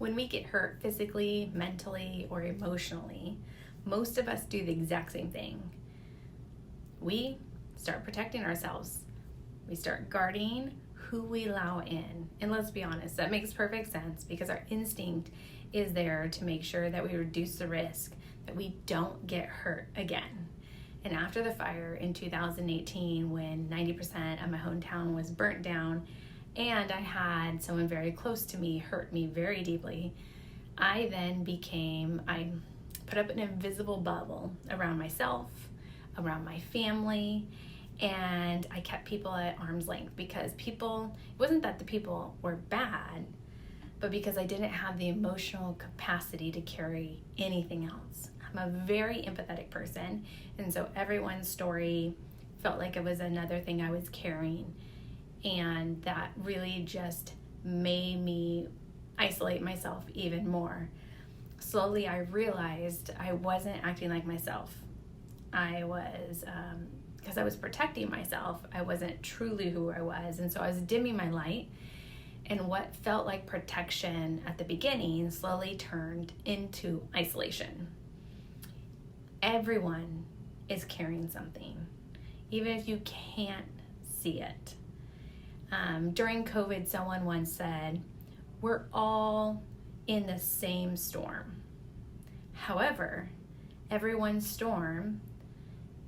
When we get hurt physically, mentally, or emotionally, most of us do the exact same thing. We start protecting ourselves. We start guarding who we allow in. And let's be honest, that makes perfect sense because our instinct is there to make sure that we reduce the risk, that we don't get hurt again. And after the fire in 2018, when 90% of my hometown was burnt down, and I had someone very close to me hurt me very deeply, I put up an invisible bubble around myself, around my family, and I kept people at arm's length because it wasn't that the people were bad, but because I didn't have the emotional capacity to carry anything else. I'm a very empathetic person, and so everyone's story felt like it was another thing I was carrying. And that really just made me isolate myself even more. Slowly, I realized I wasn't acting like myself. Because I was protecting myself, I wasn't truly who I was. And so I was dimming my light. And what felt like protection at the beginning slowly turned into isolation. Everyone is carrying something, even if you can't see it. During COVID, someone once said, we're all in the same storm. However, everyone's storm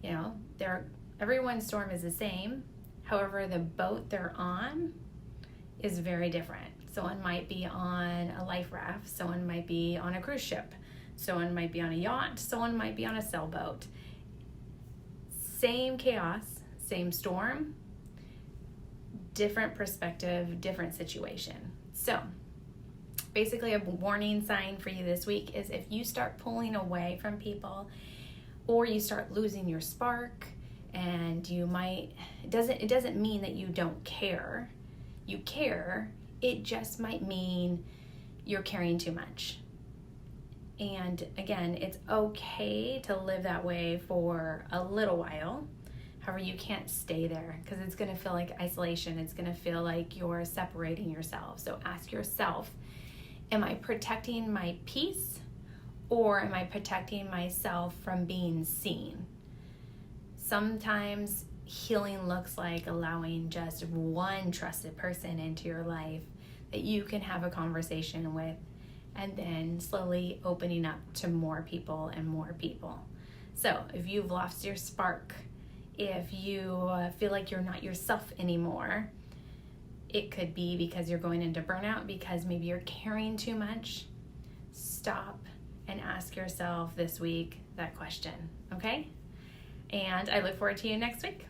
is the same. However, the boat they're on is very different. Someone might be on a life raft. Someone might be on a cruise ship. Someone might be on a yacht. Someone might be on a sailboat. Same chaos, same storm, different perspective, different situation. So basically a warning sign for you this week is if you start pulling away from people or you start losing your spark, and it doesn't mean that you don't care. You care, it just might mean you're carrying too much. And again, it's okay to live that way for a little while. However, you can't stay there because it's going to feel like isolation. It's going to feel like you're separating yourself. So ask yourself, am I protecting my peace or am I protecting myself from being seen? Sometimes healing looks like allowing just one trusted person into your life that you can have a conversation with, and then slowly opening up to more people and more people. So if you've lost your spark, if you feel like you're not yourself anymore, it could be because you're going into burnout, because maybe you're carrying too much. Stop and ask yourself this week that question, okay? And I look forward to you next week.